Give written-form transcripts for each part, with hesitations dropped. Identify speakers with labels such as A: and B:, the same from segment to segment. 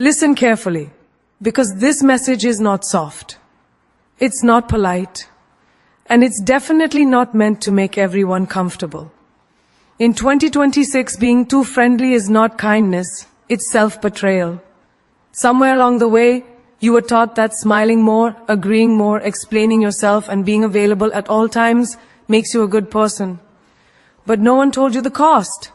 A: Listen carefully, because this message is not soft. It's not polite. And it's definitely not meant to make everyone comfortable. In 2026, being too friendly is not kindness, it's self-betrayal. Somewhere along the way, you were taught that smiling more, agreeing more, explaining yourself, and being available at all times makes you a good person. But no one told you the cost.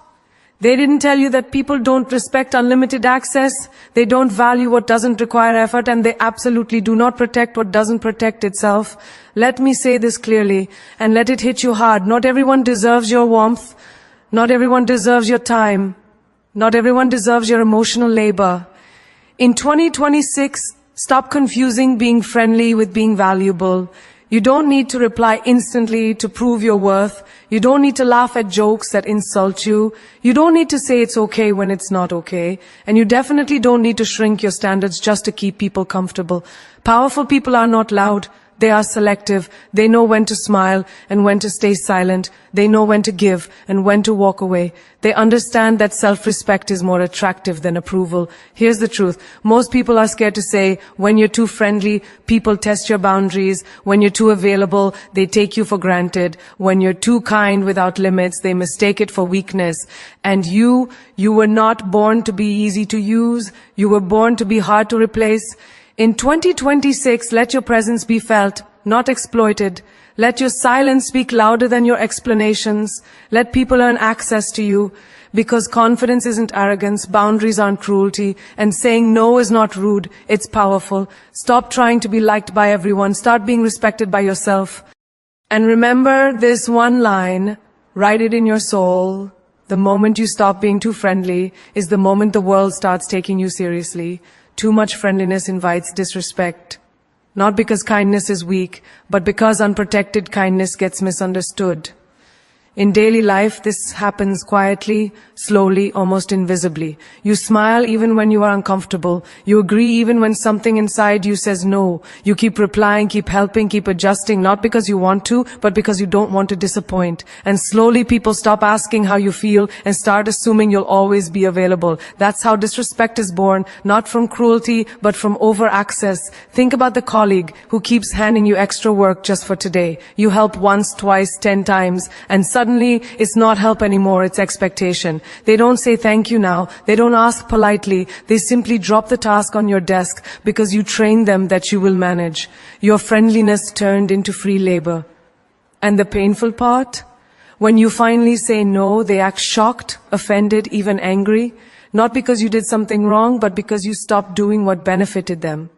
A: They didn't tell you that people don't respect unlimited access, they don't value what doesn't require effort, and they absolutely do not protect what doesn't protect itself. Let me say this clearly, and let it hit you hard. Not everyone deserves your warmth. Not everyone deserves your time. Not everyone deserves your emotional labor. In 2026, stop confusing being friendly with being valuable. You don't need to reply instantly to prove your worth. You don't need to laugh at jokes that insult you. You don't need to say it's okay when it's not okay. And you definitely don't need to shrink your standards just to keep people comfortable. Powerful people are not loud. They are selective. They know when to smile and when to stay silent. They know when to give and when to walk away. They understand that self-respect is more attractive than approval. Here's the truth. Most people are scared to say, when you're too friendly, people test your boundaries. When you're too available, they take you for granted. When you're too kind without limits, they mistake it for weakness. And you were not born to be easy to use. You were born to be hard to replace. In 2026, let your presence be felt, not exploited. Let your silence speak louder than your explanations. Let people earn access to you. Because confidence isn't arrogance, boundaries aren't cruelty, and saying no is not rude, it's powerful. Stop trying to be liked by everyone. Start being respected by yourself. And remember this one line, write it in your soul. The moment you stop being too friendly is the moment the world starts taking you seriously. Too much friendliness invites disrespect. Not because kindness is weak, but because unprotected kindness gets misunderstood. In daily life, this happens quietly, slowly, almost invisibly. You smile even when you are uncomfortable. You agree even when something inside you says no. You keep replying, keep helping, keep adjusting, not because you want to, but because you don't want to disappoint. And slowly people stop asking how you feel and start assuming you'll always be available. That's how disrespect is born, not from cruelty, but from over-access. Think about the colleague who keeps handing you extra work just for today. You help once, twice, 10 times, and suddenly it's not help anymore, it's expectation. They don't say thank you now. They don't ask politely. They simply drop the task on your desk because you trained them that you will manage. Your friendliness turned into free labor. And the painful part? When you finally say no, they act shocked, offended, even angry. Not because you did something wrong, but because you stopped doing what benefited them.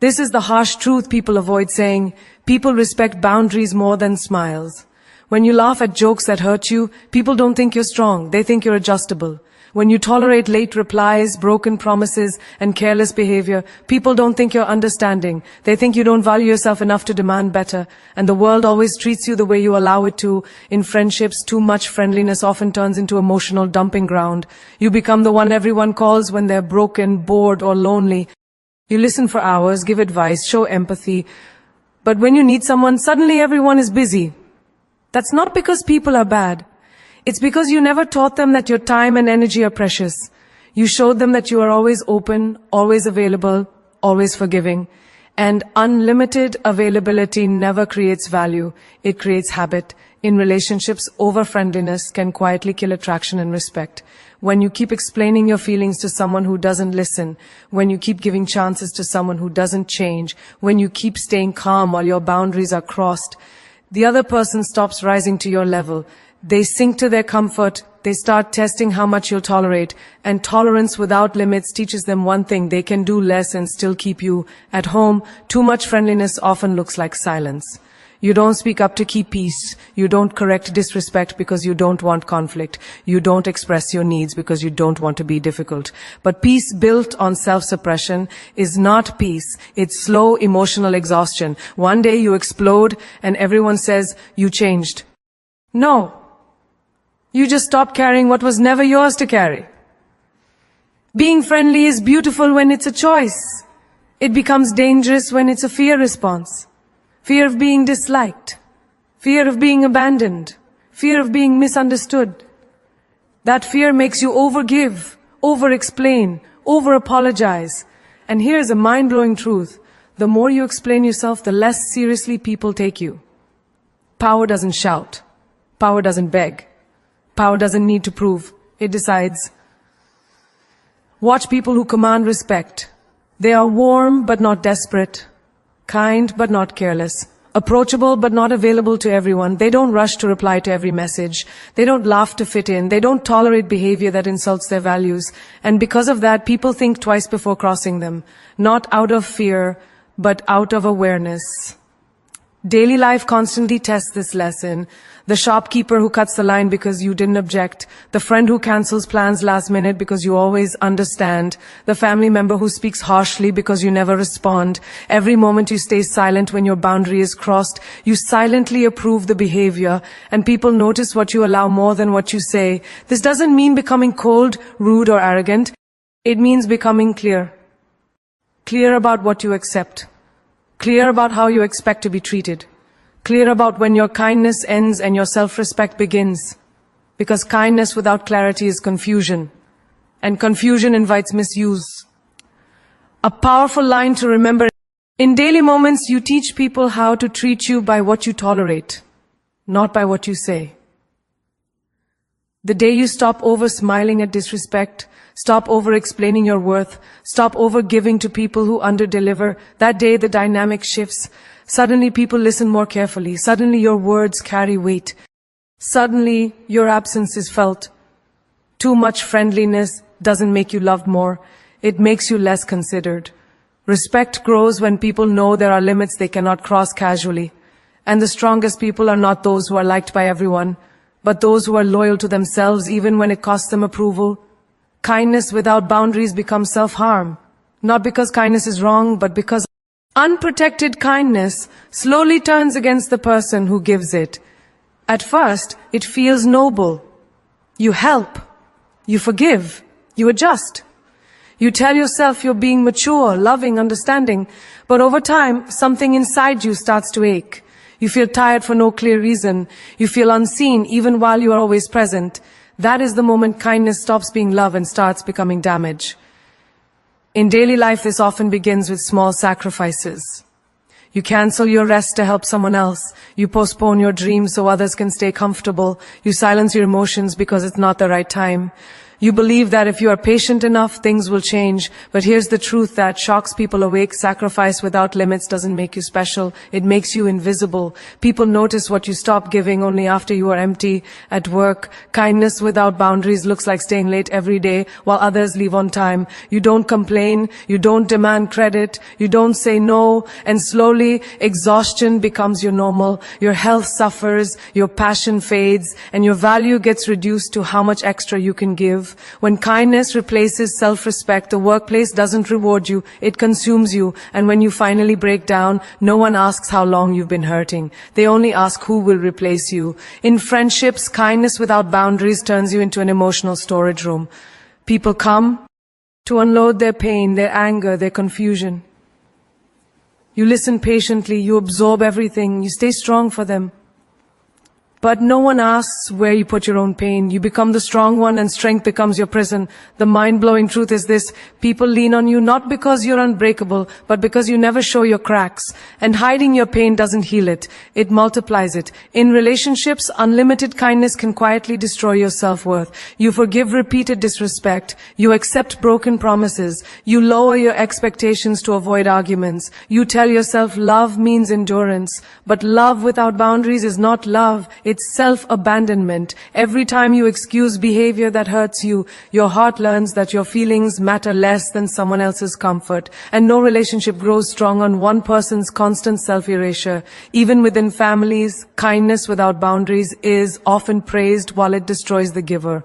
A: This is the harsh truth people avoid saying. People respect boundaries more than smiles. When you laugh at jokes that hurt you, people don't think you're strong, they think you're adjustable. When you tolerate late replies, broken promises, and careless behavior, people don't think you're understanding. They think you don't value yourself enough to demand better. And the world always treats you the way you allow it to. In friendships, too much friendliness often turns into emotional dumping ground. You become the one everyone calls when they're broken, bored, or lonely. You listen for hours, give advice, show empathy. But when you need someone, suddenly everyone is busy. That's not because people are bad. It's because you never taught them that your time and energy are precious. You showed them that you are always open, always available, always forgiving. And unlimited availability never creates value. It creates habit. In relationships, over-friendliness can quietly kill attraction and respect. When you keep explaining your feelings to someone who doesn't listen, when you keep giving chances to someone who doesn't change, when you keep staying calm while your boundaries are crossed, the other person stops rising to your level. They sink to their comfort. They start testing how much you'll tolerate. And tolerance without limits teaches them one thing: they can do less and still keep you at home. Too much friendliness often looks like silence. You don't speak up to keep peace. You don't correct disrespect because you don't want conflict. You don't express your needs because you don't want to be difficult. But peace built on self-suppression is not peace. It's slow emotional exhaustion. One day you explode and everyone says, you changed. No. You just stopped carrying what was never yours to carry. Being friendly is beautiful when it's a choice. It becomes dangerous when it's a fear response. Fear of being disliked, fear of being abandoned, fear of being misunderstood. That fear makes you overgive, over-explain, over-apologize. And here's a mind-blowing truth. The more you explain yourself, the less seriously people take you. Power doesn't shout. Power doesn't beg. Power doesn't need to prove. It decides. Watch people who command respect. They are warm but not desperate, kind but not careless, approachable but not available to everyone. They don't rush to reply to every message. They don't laugh to fit in. They don't tolerate behavior that insults their values. And because of that, people think twice before crossing them. Not out of fear, but out of awareness. Daily life constantly tests this lesson. The shopkeeper who cuts the line because you didn't object. The friend who cancels plans last minute because you always understand. The family member who speaks harshly because you never respond. Every moment you stay silent when your boundary is crossed, you silently approve the behavior, and people notice what you allow more than what you say. This doesn't mean becoming cold, rude, or arrogant. It means becoming clear. Clear about what you accept. Clear about how you expect to be treated. Clear about when your kindness ends and your self-respect begins. Because kindness without clarity is confusion. And confusion invites misuse. A powerful line to remember. In daily moments, you teach people how to treat you by what you tolerate, not by what you say. The day you stop over-smiling at disrespect, stop over-explaining your worth, stop over-giving to people who under-deliver, that day the dynamic shifts. Suddenly people listen more carefully. Suddenly your words carry weight. Suddenly your absence is felt. Too much friendliness doesn't make you loved more. It makes you less considered. Respect grows when people know there are limits they cannot cross casually. And the strongest people are not those who are liked by everyone, but those who are loyal to themselves even when it costs them approval. Kindness without boundaries becomes self-harm. Not because kindness is wrong, but because unprotected kindness slowly turns against the person who gives it. At first, it feels noble. You help. You forgive. You adjust. You tell yourself you're being mature, loving, understanding. But over time, something inside you starts to ache. You feel tired for no clear reason. You feel unseen even while you are always present. That is the moment kindness stops being love and starts becoming damage. In daily life, this often begins with small sacrifices. You cancel your rest to help someone else. You postpone your dreams so others can stay comfortable. You silence your emotions because it's not the right time. You believe that if you are patient enough, things will change. But here's the truth that shocks people awake. Sacrifice without limits doesn't make you special. It makes you invisible. People notice what you stop giving only after you are empty. At work, kindness without boundaries looks like staying late every day while others leave on time. You don't complain. You don't demand credit. You don't say no. And slowly, exhaustion becomes your normal. Your health suffers. Your passion fades. And your value gets reduced to how much extra you can give. When kindness replaces self-respect, the workplace doesn't reward you, it consumes you. And when you finally break down, no one asks how long you've been hurting. They only ask who will replace you. In friendships, kindness without boundaries turns you into an emotional storage room. People come to unload their pain, their anger, their confusion. You listen patiently, you absorb everything, you stay strong for them. But no one asks where you put your own pain. You become the strong one and strength becomes your prison. The mind-blowing truth is this: people lean on you not because you're unbreakable, but because you never show your cracks. And hiding your pain doesn't heal it. It multiplies it. In relationships, unlimited kindness can quietly destroy your self-worth. You forgive repeated disrespect. You accept broken promises. You lower your expectations to avoid arguments. You tell yourself love means endurance. But love without boundaries is not love. It's self-abandonment. Every time you excuse behavior that hurts you, your heart learns that your feelings matter less than someone else's comfort. And no relationship grows strong on one person's constant self-erasure. Even within families, kindness without boundaries is often praised while it destroys the giver.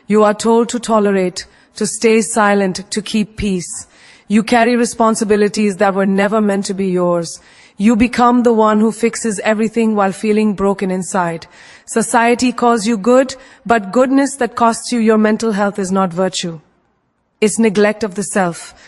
A: You are told to tolerate, to stay silent, to keep peace. You carry responsibilities that were never meant to be yours. You become the one who fixes everything while feeling broken inside. Society calls you good, but goodness that costs you your mental health is not virtue. It's neglect of the self.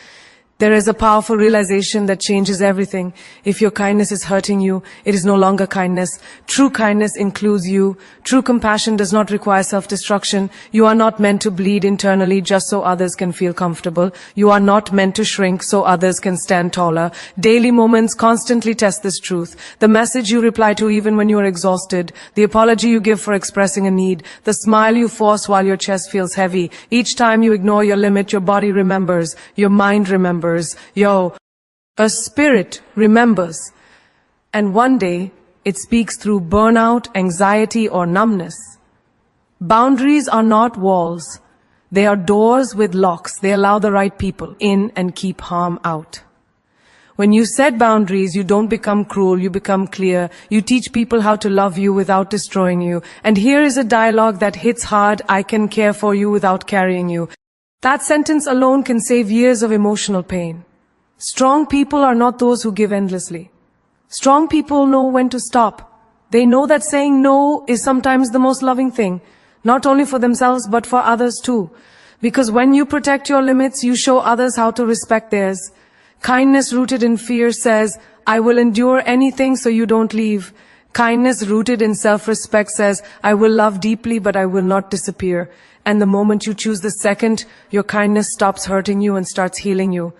A: There is a powerful realization that changes everything. If your kindness is hurting you, it is no longer kindness. True kindness includes you. True compassion does not require self-destruction. You are not meant to bleed internally just so others can feel comfortable. You are not meant to shrink so others can stand taller. Daily moments constantly test this truth. The message you reply to even when you are exhausted. The apology you give for expressing a need. The smile you force while your chest feels heavy. Each time you ignore your limit, your body remembers. Your mind remembers. A spirit remembers. And one day, it speaks through burnout, anxiety, or numbness. Boundaries are not walls. They are doors with locks. They allow the right people in and keep harm out. When you set boundaries, you don't become cruel, you become clear. You teach people how to love you without destroying you. And here is a dialogue that hits hard: I can care for you without carrying you. That sentence alone can save years of emotional pain. Strong people are not those who give endlessly. Strong people know when to stop. They know that saying no is sometimes the most loving thing, not only for themselves but for others too. Because when you protect your limits, you show others how to respect theirs. Kindness rooted in fear says, I will endure anything so you don't leave. Kindness rooted in self-respect says, I will love deeply but I will not disappear. And the moment you choose the second, your kindness stops hurting you and starts healing you.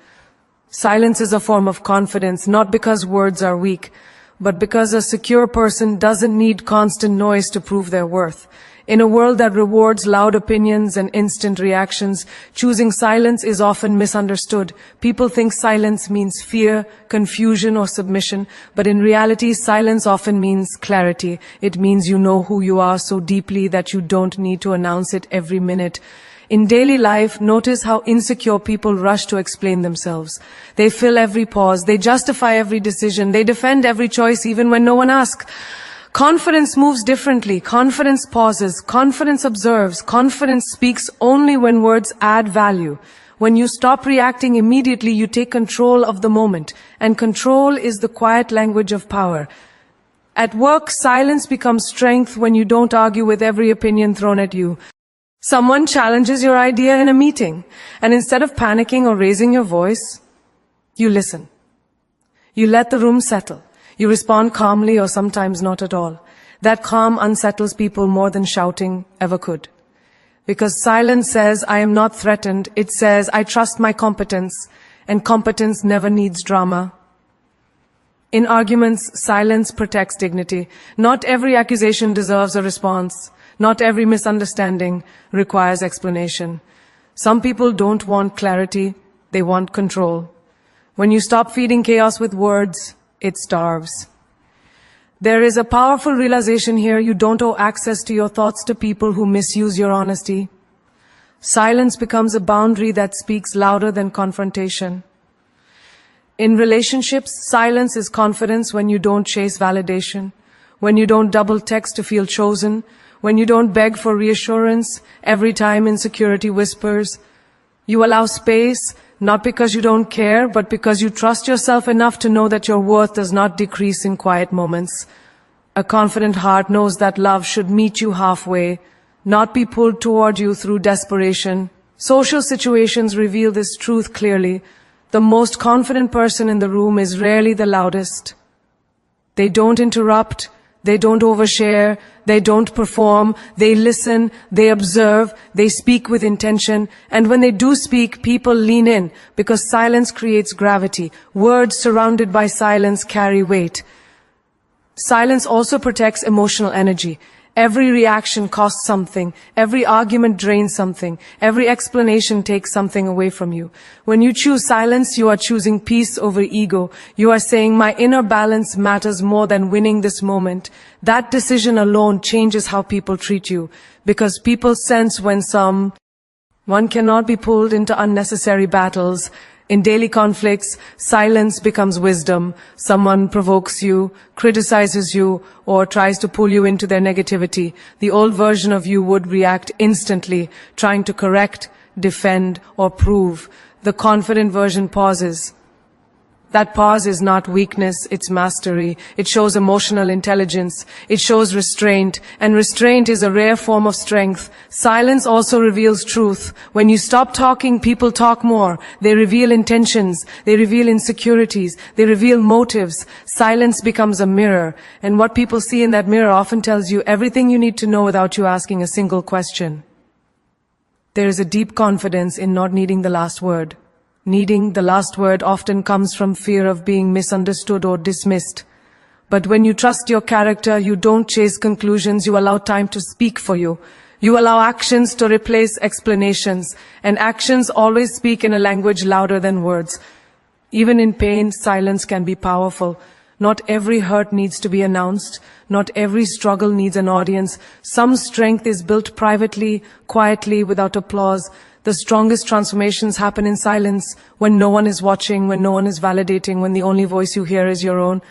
A: Silence is a form of confidence, not because words are weak, but because a secure person doesn't need constant noise to prove their worth. In a world that rewards loud opinions and instant reactions, choosing silence is often misunderstood. People think silence means fear, confusion, or submission, but in reality, silence often means clarity. It means you know who you are so deeply that you don't need to announce it every minute. In daily life, notice how insecure people rush to explain themselves. They fill every pause, they justify every decision, they defend every choice even when no one asks. Confidence moves differently. Confidence pauses. Confidence observes. Confidence speaks only when words add value. When you stop reacting immediately, you take control of the moment. And control is the quiet language of power. At work, silence becomes strength when you don't argue with every opinion thrown at you. Someone challenges your idea in a meeting, and instead of panicking or raising your voice, you listen. You let the room settle. You respond calmly or sometimes not at all. That calm unsettles people more than shouting ever could. Because silence says, I am not threatened. It says, I trust my competence. And competence never needs drama. In arguments, silence protects dignity. Not every accusation deserves a response. Not every misunderstanding requires explanation. Some people don't want clarity. They want control. When you stop feeding chaos with words, it starves. There is a powerful realization here: you don't owe access to your thoughts to people who misuse your honesty. Silence becomes a boundary that speaks louder than confrontation. In relationships, silence is confidence when you don't chase validation, when you don't double text to feel chosen, when you don't beg for reassurance every time insecurity whispers. You allow space, not because you don't care, but because you trust yourself enough to know that your worth does not decrease in quiet moments. A confident heart knows that love should meet you halfway, not be pulled toward you through desperation. Social situations reveal this truth clearly. The most confident person in the room is rarely the loudest. They don't interrupt. They don't overshare, they don't perform, they listen, they observe, they speak with intention, and when they do speak, people lean in, because silence creates gravity. Words surrounded by silence carry weight. Silence also protects emotional energy. Every reaction costs something, every argument drains something, every explanation takes something away from you. When you choose silence, you are choosing peace over ego. You are saying, my inner balance matters more than winning this moment. That decision alone changes how people treat you, because people sense when one cannot be pulled into unnecessary battles. In daily conflicts, silence becomes wisdom. Someone provokes you, criticizes you, or tries to pull you into their negativity. The old version of you would react instantly, trying to correct, defend, or prove. The confident version pauses. That pause is not weakness, it's mastery. It shows emotional intelligence. It shows restraint, and restraint is a rare form of strength. Silence also reveals truth. When you stop talking, people talk more. They reveal intentions. They reveal insecurities. They reveal motives. Silence becomes a mirror, and what people see in that mirror often tells you everything you need to know without you asking a single question. There is a deep confidence in not needing the last word. Needing the last word often comes from fear of being misunderstood or dismissed. But when you trust your character, you don't chase conclusions, you allow time to speak for you. You allow actions to replace explanations, and actions always speak in a language louder than words. Even in pain, silence can be powerful. Not every hurt needs to be announced. Not every struggle needs an audience. Some strength is built privately, quietly, without applause. The strongest transformations happen in silence, when no one is watching, when no one is validating, when the only voice you hear is your own.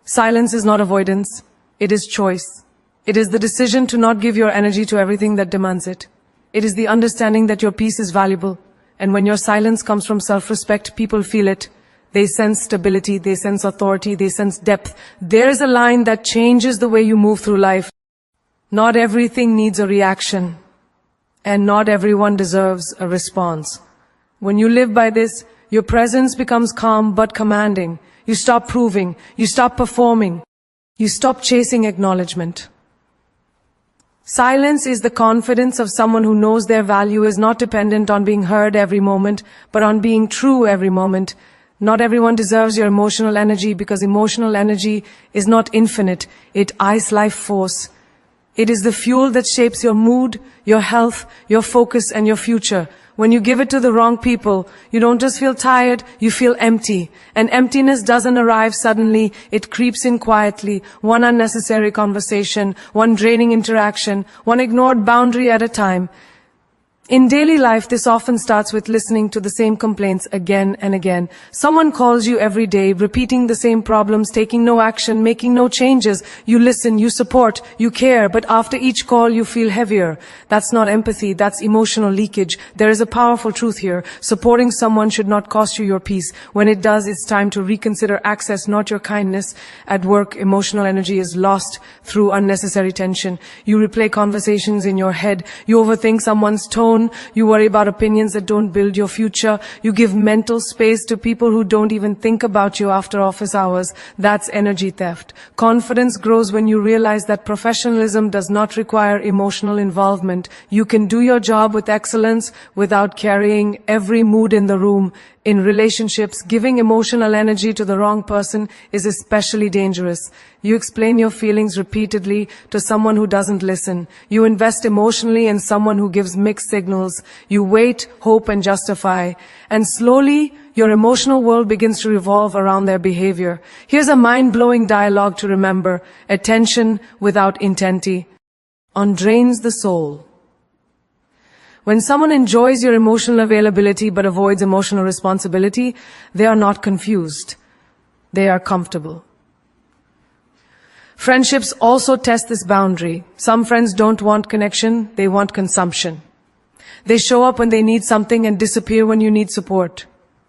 A: Silence is not avoidance. It is choice. It is the decision to not give your energy to everything that demands it. It is the understanding that your peace is valuable. And when your silence comes from self-respect, people feel it. They sense stability, they sense authority, they sense depth. There is a line that changes the way you move through life. Not everything needs a reaction. And not everyone deserves a response. When you live by this, your presence becomes calm but commanding. You stop proving. You stop performing. You stop chasing acknowledgement. Silence is the confidence of someone who knows their value is not dependent on being heard every moment, but on being true every moment. Not everyone deserves your emotional energy because emotional energy is not infinite. It is life force. It is the fuel that shapes your mood, your health, your focus, and your future. When you give it to the wrong people, you don't just feel tired, you feel empty. And emptiness doesn't arrive suddenly, it creeps in quietly. One unnecessary conversation, one draining interaction, one ignored boundary at a time. In daily life, this often starts with listening to the same complaints again and again. Someone calls you every day, repeating the same problems, taking no action, making no changes. You listen, you support, you care, but after each call you feel heavier. That's not empathy, that's emotional leakage. There is a powerful truth here. Supporting someone should not cost you your peace. When it does, it's time to reconsider access, not your kindness. At work, emotional energy is lost through unnecessary tension. You replay conversations in your head. You overthink someone's tone. You worry about opinions that don't build your future. You give mental space to people who don't even think about you after office hours. That's energy theft. Confidence grows when you realize that professionalism does not require emotional involvement. You can do your job with excellence without carrying every mood in the room. In relationships, giving emotional energy to the wrong person is especially dangerous. You explain your feelings repeatedly to someone who doesn't listen. You invest emotionally in someone who gives mixed signals. You wait, hope, and justify. And slowly, your emotional world begins to revolve around their behavior. Here's a mind-blowing dialogue to remember. Attention without intensity drains the soul. When someone enjoys your emotional availability but avoids emotional responsibility, they are not confused. They are comfortable. Friendships also test this boundary. Some friends don't want connection, they want consumption. They show up when they need something and disappear when you need support.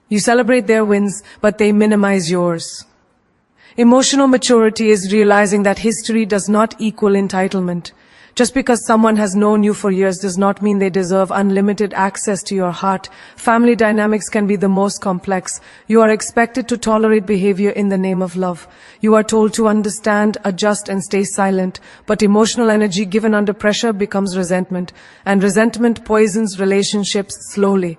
A: You celebrate their wins, but they minimize yours. Emotional maturity is realizing that history does not equal entitlement. Just because someone has known you for years does not mean they deserve unlimited access to your heart. Family dynamics can be the most complex. You are expected to tolerate behavior in the name of love. You are told to understand, adjust, and stay silent. But emotional energy given under pressure becomes resentment. And resentment poisons relationships slowly.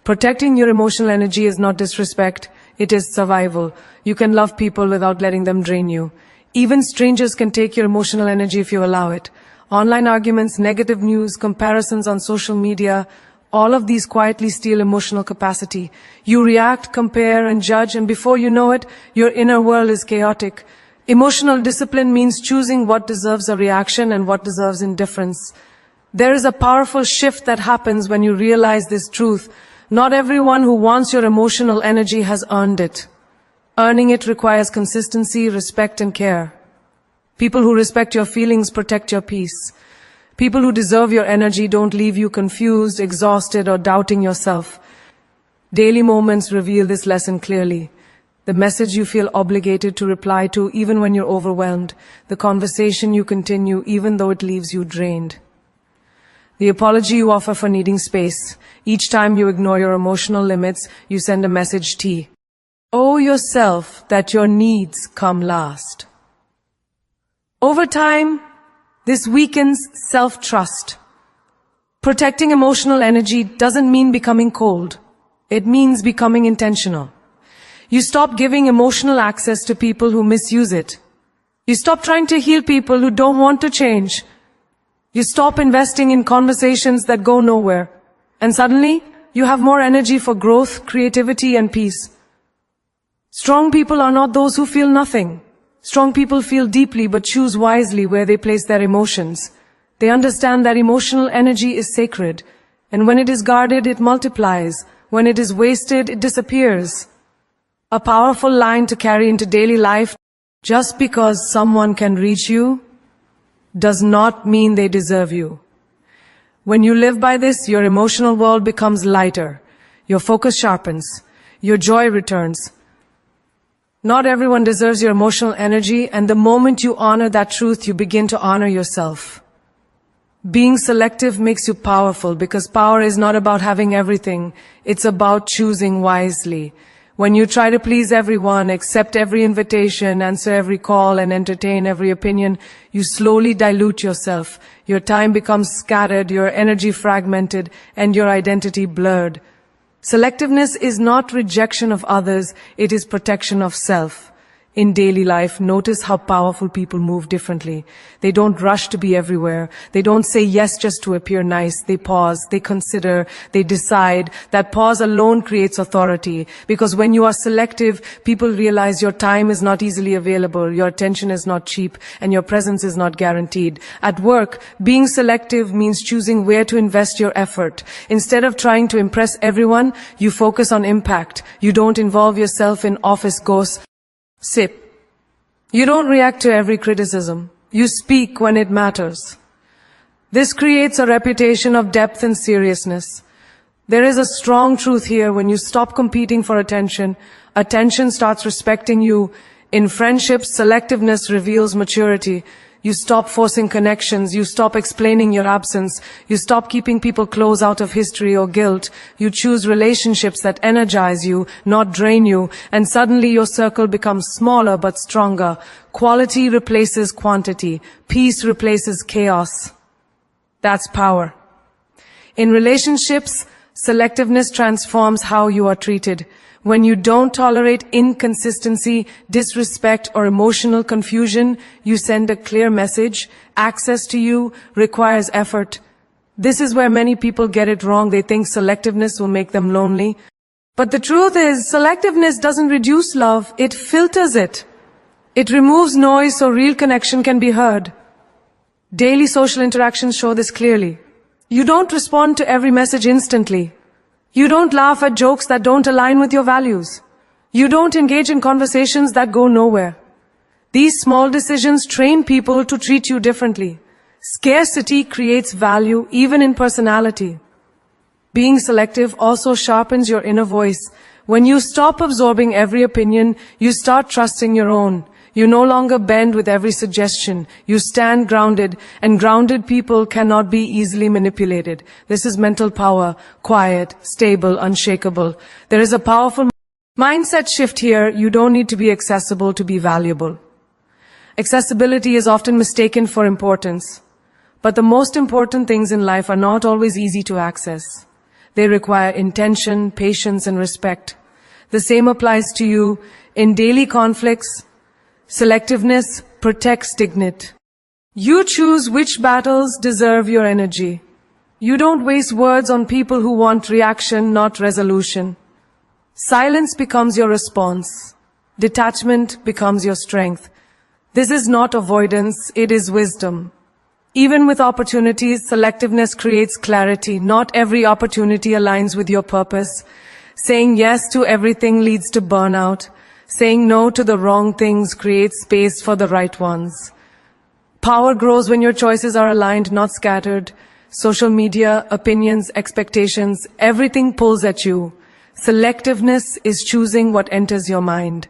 A: Protecting your emotional energy is not disrespect. It is survival. You can love people without letting them drain you. Even strangers can take your emotional energy if you allow it. Online arguments, negative news, comparisons on social media, all of these quietly steal emotional capacity. You react, compare, and judge, and before you know it, your inner world is chaotic. Emotional discipline means choosing what deserves a reaction and what deserves indifference. There is a powerful shift that happens when you realize this truth. Not everyone who wants your emotional energy has earned it. Earning it requires consistency, respect, and care. People who respect your feelings protect your peace. People who deserve your energy don't leave you confused, exhausted, or doubting yourself. Daily moments reveal this lesson clearly. the message you feel obligated to reply to even when you're overwhelmed, the conversation you continue even though it leaves you drained. The apology you offer for needing space. Each time you ignore your emotional limits, you send a message T. Owe yourself that your needs come last. Over time, this weakens self-trust. Protecting emotional energy doesn't mean becoming cold. It means becoming intentional. You stop giving emotional access to people who misuse it. You stop trying to heal people who don't want to change. You stop investing in conversations that go nowhere. And suddenly, you have more energy for growth, creativity, and peace. Strong people are not those who feel nothing. Strong people feel deeply but choose wisely where they place their emotions. They understand that emotional energy is sacred. And when it is guarded, it multiplies. When it is wasted, it disappears. A powerful line to carry into daily life. Just because someone can reach you does not mean they deserve you. When you live by this, your emotional world becomes lighter. Your focus sharpens. Your joy returns. Not everyone deserves your emotional energy, and the moment you honor that truth, you begin to honor yourself. Being selective makes you powerful because power is not about having everything. It's about choosing wisely. When you try to please everyone, accept every invitation, answer every call, and entertain every opinion, you slowly dilute yourself. Your time becomes scattered, your energy fragmented, and your identity blurred. Selectiveness is not rejection of others, it is protection of self. In daily life, notice how powerful people move differently. They don't rush to be everywhere. They don't say yes just to appear nice. They pause, they consider, they decide. That pause alone creates authority. Because when you are selective, people realize your time is not easily available, your attention is not cheap, and your presence is not guaranteed. At work, being selective means choosing where to invest your effort. Instead of trying to impress everyone, you focus on impact. You don't involve yourself in office gossip. You don't react to every criticism. You speak when it matters. This creates a reputation of depth and seriousness. There is a strong truth here. When you stop competing for attention, attention starts respecting you. In friendships, selectiveness reveals maturity. You stop forcing connections. You stop explaining your absence. You stop keeping people close out of history or guilt. You choose relationships that energize you, not drain you. And suddenly your circle becomes smaller but stronger. Quality replaces quantity. Peace replaces chaos. That's power. In relationships, selectiveness transforms how you are treated. When you don't tolerate inconsistency, disrespect, or emotional confusion, you send a clear message. Access to you requires effort. This is where many people get it wrong. They think selectiveness will make them lonely. But the truth is, selectiveness doesn't reduce love, it filters it. It removes noise so real connection can be heard. Daily social interactions show this clearly. You don't respond to every message instantly. You don't laugh at jokes that don't align with your values. You don't engage in conversations that go nowhere. These small decisions train people to treat you differently. Scarcity creates value even in personality. Being selective also sharpens your inner voice. When you stop absorbing every opinion, you start trusting your own. You no longer bend with every suggestion. You stand grounded, and grounded people cannot be easily manipulated. This is mental power, quiet, stable, unshakable. There is a powerful mindset shift here. You don't need to be accessible to be valuable. Accessibility is often mistaken for importance. But the most important things in life are not always easy to access. They require intention, patience, and respect. The same applies to you in daily conflicts. Selectiveness protects dignity. You choose which battles deserve your energy. You don't waste words on people who want reaction, not resolution. Silence becomes your response. Detachment becomes your strength. This is not avoidance, it is wisdom. Even with opportunities, selectiveness creates clarity. Not every opportunity aligns with your purpose. Saying yes to everything leads to burnout. Saying no to the wrong things creates space for the right ones. Power grows when your choices are aligned, not scattered. Social media, opinions, expectations, everything pulls at you. Selectiveness is choosing what enters your mind.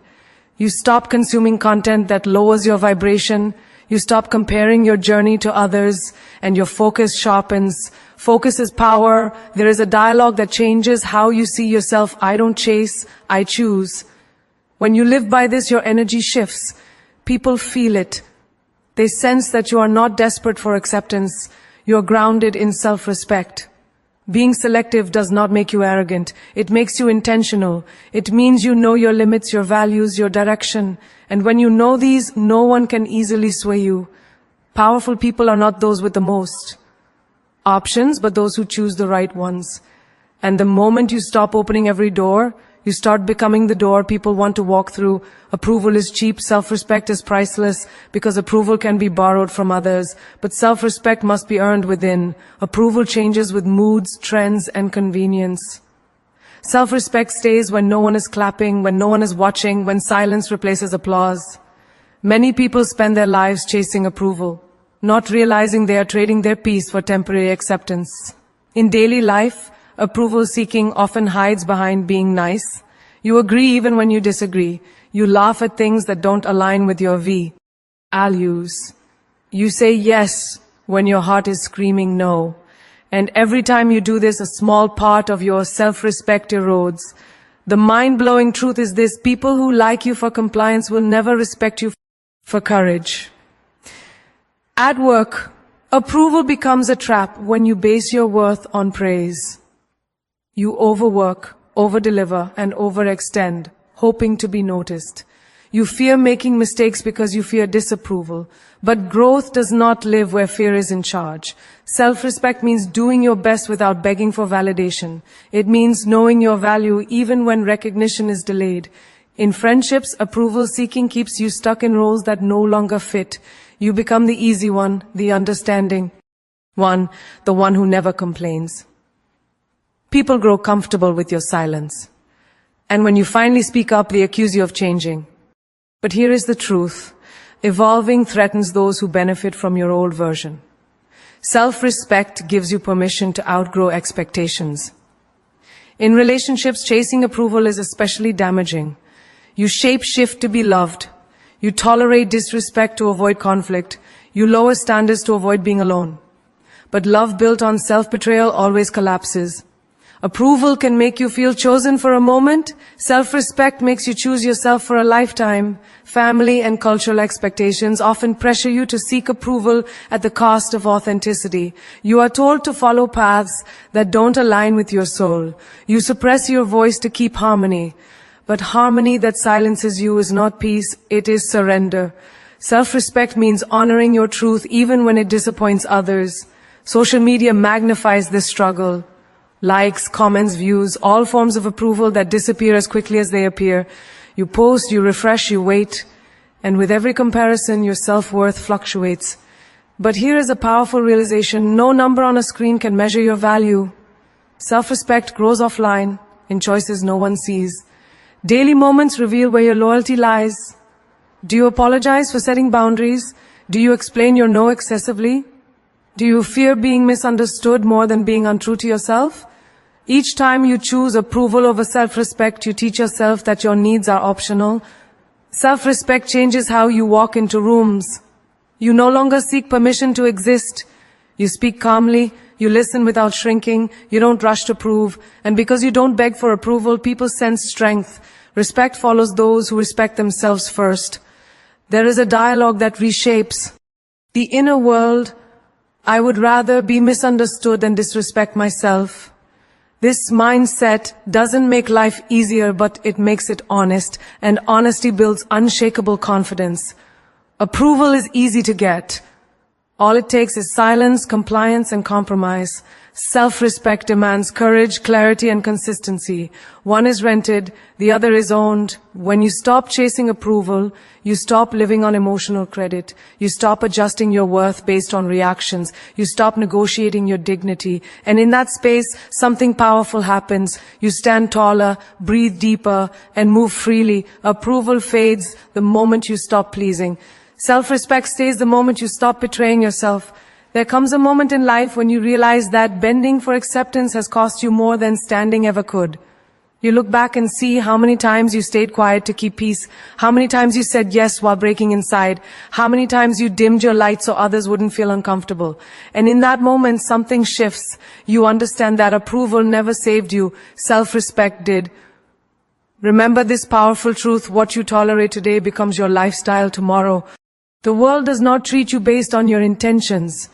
A: You stop consuming content that lowers your vibration. You stop comparing your journey to others, and your focus sharpens. Focus is power. There is a dialogue that changes how you see yourself. I don't chase, I choose. When you live by this, your energy shifts. People feel it. They sense that you are not desperate for acceptance. You are grounded in self-respect. Being selective does not make you arrogant. It makes you intentional. It means you know your limits, your values, your direction. And when you know these, no one can easily sway you. Powerful people are not those with the most options, but those who choose the right ones. And the moment you stop opening every door, you start becoming the door people want to walk through. Approval is cheap, self-respect is priceless, because approval can be borrowed from others, but self-respect must be earned within. Approval changes with moods, trends, and convenience. Self-respect stays when no one is clapping, when no one is watching, when silence replaces applause. Many people spend their lives chasing approval, not realizing they are trading their peace for temporary acceptance. In daily life, approval seeking often hides behind being nice. You agree even when you disagree. You laugh at things that don't align with your values. You say yes when your heart is screaming no. And every time you do this, a small part of your self-respect erodes. The mind-blowing truth is this: people who like you for compliance will never respect you for courage. At work, approval becomes a trap when you base your worth on praise. You overwork, overdeliver, and overextend, hoping to be noticed. You fear making mistakes because you fear disapproval. But growth does not live where fear is in charge. Self-respect means doing your best without begging for validation. It means knowing your value even when recognition is delayed. In friendships, approval seeking keeps you stuck in roles that no longer fit. You become the easy one, the understanding one, the one who never complains. People grow comfortable with your silence. And when you finally speak up, they accuse you of changing. But here is the truth. Evolving threatens those who benefit from your old version. Self-respect gives you permission to outgrow expectations. In relationships, chasing approval is especially damaging. You shape-shift to be loved. You tolerate disrespect to avoid conflict. You lower standards to avoid being alone. But love built on self-betrayal always collapses. Approval can make you feel chosen for a moment. Self-respect makes you choose yourself for a lifetime. Family and cultural expectations often pressure you to seek approval at the cost of authenticity. You are told to follow paths that don't align with your soul. You suppress your voice to keep harmony. But harmony that silences you is not peace, it is surrender. Self-respect means honoring your truth even when it disappoints others. Social media magnifies this struggle. Likes, comments, views, all forms of approval that disappear as quickly as they appear. You post, you refresh, you wait, and with every comparison, your self-worth fluctuates. But here is a powerful realization: no number on a screen can measure your value. Self-respect grows offline, in choices no one sees. Daily moments reveal where your loyalty lies. Do you apologize for setting boundaries? Do you explain your no excessively? Do you fear being misunderstood more than being untrue to yourself? Each time you choose approval over self-respect, you teach yourself that your needs are optional. Self-respect changes how you walk into rooms. You no longer seek permission to exist. You speak calmly, you listen without shrinking, you don't rush to prove, and because you don't beg for approval, people sense strength. Respect follows those who respect themselves first. There is a dialogue that reshapes the inner world. I would rather be misunderstood than disrespect myself. This mindset doesn't make life easier, but it makes it honest, and honesty builds unshakable confidence. Approval is easy to get. All it takes is silence, compliance, and compromise. Self-respect demands courage, clarity, and consistency. One is rented, the other is owned. When you stop chasing approval, you stop living on emotional credit. You stop adjusting your worth based on reactions. You stop negotiating your dignity. And in that space, something powerful happens. You stand taller, breathe deeper, and move freely. Approval fades the moment you stop pleasing. Self-respect stays the moment you stop betraying yourself. There comes a moment in life when you realize that bending for acceptance has cost you more than standing ever could. You look back and see how many times you stayed quiet to keep peace, how many times you said yes while breaking inside, how many times you dimmed your light so others wouldn't feel uncomfortable. And in that moment, something shifts. You understand that approval never saved you, self-respect did. Remember this powerful truth: what you tolerate today becomes your lifestyle tomorrow. The world does not treat you based on your intentions.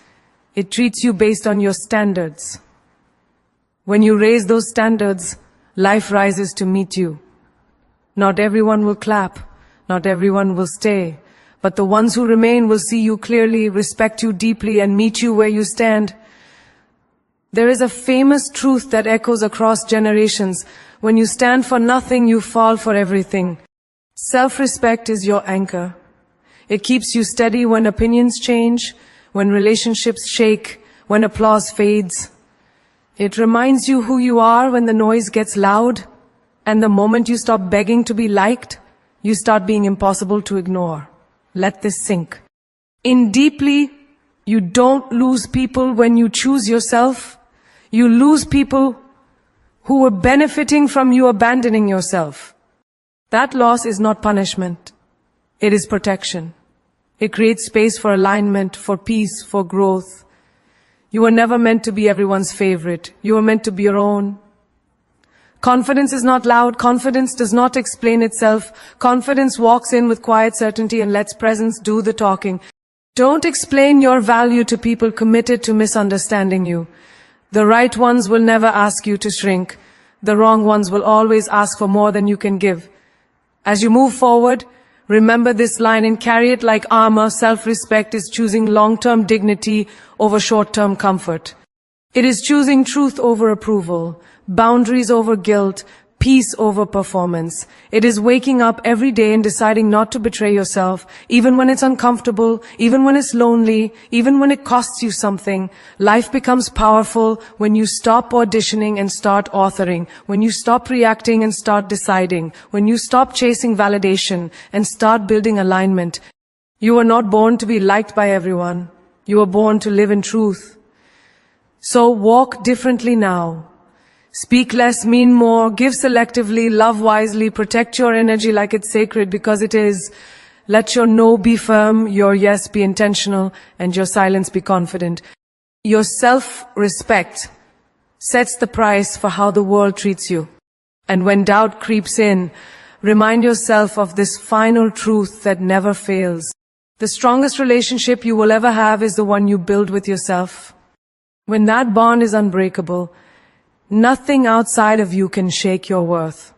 A: It treats you based on your standards. When you raise those standards, life rises to meet you. Not everyone will clap, not everyone will stay, but the ones who remain will see you clearly, respect you deeply, and meet you where you stand. There is a famous truth that echoes across generations: when you stand for nothing, you fall for everything. Self-respect is your anchor. It keeps you steady when opinions change, when relationships shake, when applause fades. It reminds you who you are when the noise gets loud, and the moment you stop begging to be liked, you start being impossible to ignore. Let this sink in deeply. You don't lose people when you choose yourself. You lose people who were benefiting from you abandoning yourself. That loss is not punishment. It is protection. It creates space for alignment, for peace, for growth. You were never meant to be everyone's favorite. You were meant to be your own. Confidence is not loud. Confidence does not explain itself. Confidence walks in with quiet certainty and lets presence do the talking. Don't explain your value to people committed to misunderstanding you. The right ones will never ask you to shrink. The wrong ones will always ask for more than you can give. As you move forward, remember this line and carry it like armor. Self-respect is choosing long-term dignity over short-term comfort. It is choosing truth over approval, boundaries over guilt, peace over performance. It is waking up every day and deciding not to betray yourself, even when it's uncomfortable, even when it's lonely, even when it costs you something. Life becomes powerful when you stop auditioning and start authoring, when you stop reacting and start deciding, when you stop chasing validation and start building alignment. You were not born to be liked by everyone. You were born to live in truth. So walk differently now. Speak less, mean more, give selectively, love wisely, protect your energy like it's sacred, because it is. Let your no be firm, your yes be intentional, and your silence be confident. Your self-respect sets the price for how the world treats you. And when doubt creeps in, remind yourself of this final truth that never fails. The strongest relationship you will ever have is the one you build with yourself. When that bond is unbreakable, nothing outside of you can shake your worth.